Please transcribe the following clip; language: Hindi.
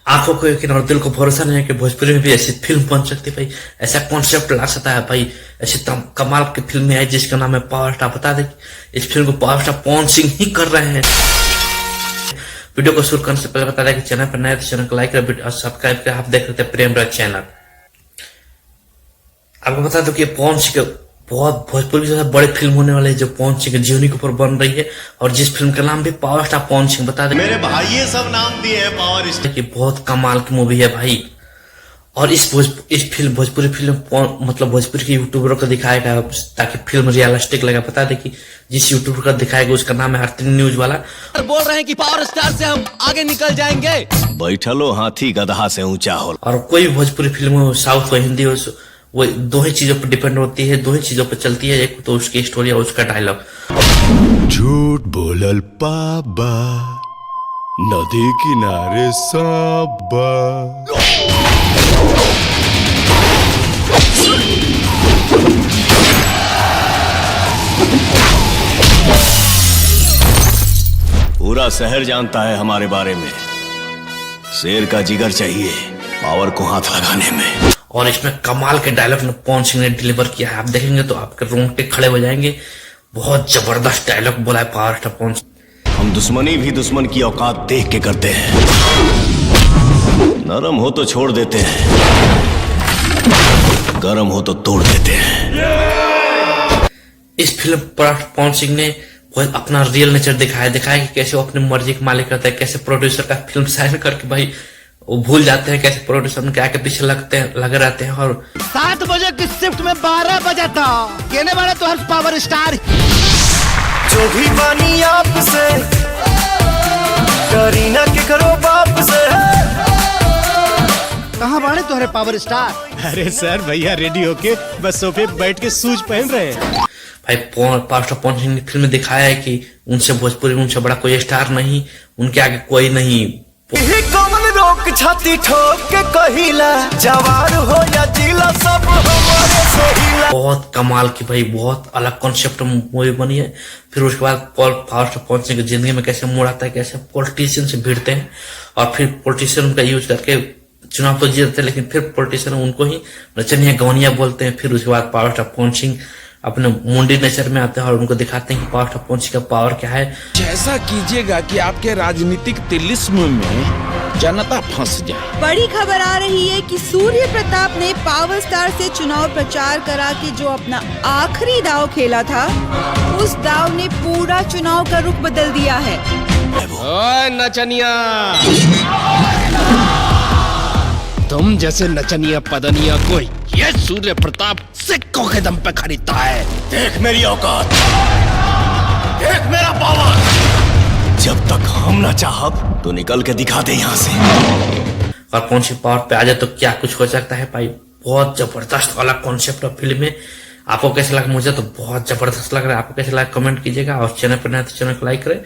आंखों को यकीन और दिल को भरोसा नहीं है कि भोजपुरी में भी ऐसी फिल्म बन सकती है भाई। ऐसा कॉन्सेप्ट ला सकता है भाई। ऐसी कमाल की फिल्म आई जिसका नाम है पावर स्टार। बता दें इस फिल्म को पावर स्टार पवन सिंह ही कर रहे हैं। वीडियो को शुरू करने से पहले बता दें कि चैनल पर नए तो चैनल को लाइक और सब्सक्राइब कर। आप देख रहे थे प्रेम राज चैनल। आपको बता दो कि पवन सिंह बहुत भोजपुरी से बड़ी फिल्म होने वाली है जो पवन सिंह के जीवनी के ऊपर बन रही है और जिस फिल्म का नाम भी पावर स्टार पवन सिंह। बता दें मेरे भाई ये सब नाम दिए हैं पावर स्टार की बहुत कमाल की मूवी है भाई। और इस फिल्म भोजपुरी फिल्म मतलब भोजपुरी के यूट्यूबरों को दिखाएगा ताकि फिल्म रियलिस्टिक लगे। बता दे कि जिस यूट्यूबर का दिखाएगा उसका नाम है हरतिंग न्यूज वाला। बोल रहे हैं कि पावर स्टार से हम आगे निकल जाएंगे। बैठलो हाथी गधा से ऊंचा हो। और कोई भी भोजपुरी फिल्म हो, साउथ हो, हिंदी हो, वो दो ही चीजों पर डिपेंड होती है, दो ही चीजों पर चलती है। एक तो उसकी स्टोरी और उसका डायलॉग। झूठ बोलल पाबा नदी किनारे साबा। पूरा शहर जानता है हमारे बारे में। शेर का जिगर चाहिए पावर को हाथ लगाने में। और इसमें कमाल के डायलॉग ने पवन सिंह ने डिलीवर किया है। आप देखेंगे तो आपके रोंगटे खड़े हो जाएंगे। बहुत जबरदस्त डायलॉग बोला है पावर स्टार पवन सिंह। हम दुश्मनी भी दुश्मन की औकात देख के करते हैं। नरम हो तो छोड़ देते हैं, गरम हो तो तोड़ देते हैं। इस फिल्म पर पवन सिंह ने अपना रियल नेचर दिखाया कि कैसे वो अपनी मर्जी के मालिक रहता है, कैसे प्रोड्यूसर का फिल्म साइन करके भाई वो भूल जाते हैं, कैसे प्रोड्यूसर उनके आगे पीछे लगे रहते हैं। और 7 बजे की शिफ्ट में 12 बजे था कहने वाले तो हर पावर स्टार जो भी बानी आपसे करीना के करो बाप से। कहाँ बाड़े तुम्हारे पावर स्टार? अरे सर भैया रेडी होके बस सोफे बैठ के सूज पहन रहे हैं भाई। पावर स्टार पवन सिंह ने फिल्म में दिखाया है कि उनसे भोजपुरी में उनसे बड़ा कोई स्टार नहीं, उनके आगे कोई नहीं। कौन रोक छाती ठोक के कहिला जवार हो या जिला सब हमारे से हिला। बहुत कमाल की भाई, बहुत अलग कॉन्सेप्ट मूवी बनी है। फिर उसके बाद पावर स्टार पवन सिंह की जिंदगी में कैसे मोड़ आता है, कैसे पॉलिटिशियन से भिड़ते हैं और फिर पॉलिटिशियन का यूज करके चुनाव तो जीतते हैं, लेकिन फिर पॉलिटिशियन उनको ही नचनिया गवनिया बोलते हैं। फिर उसके बाद पावर स्टार पवन सिंह अपने मुंडी नेचर में आते हैं और उनको दिखाते हैं कि पावर स्टार पवन सिंह का पावर क्या है। ऐसा कीजिएगा कि आपके राजनीतिक तिलिस्म में जनता फंस जाए। बड़ी खबर आ रही है कि सूर्य प्रताप ने पावर स्टार से चुनाव प्रचार करा के जो अपना आखिरी दाव खेला था, उस दाव ने पूरा चुनाव का रुख बदल दिया है। ओए नचनिया, तुम जैसे नचनिया पदनिया को ये सूर्य प्रताप सिक्कों के दम पे खरीदता है। देख मेरी औकात, देख मेरा पावर। जब तक हम ना चाहब तो निकल के दिखा दे यहाँ से। और पवन सिंह पावर पे आ जाए तो क्या कुछ हो सकता है भाई। बहुत जबरदस्त अलग कॉन्सेप्ट ऑफ फिल्म है। आपको कैसा लगा? मुझे तो बहुत जबरदस्त लग रहा है। आपको कैसा लगा कमेंट कीजिएगा और चैनल पर नए तो चैनल को लाइक करें।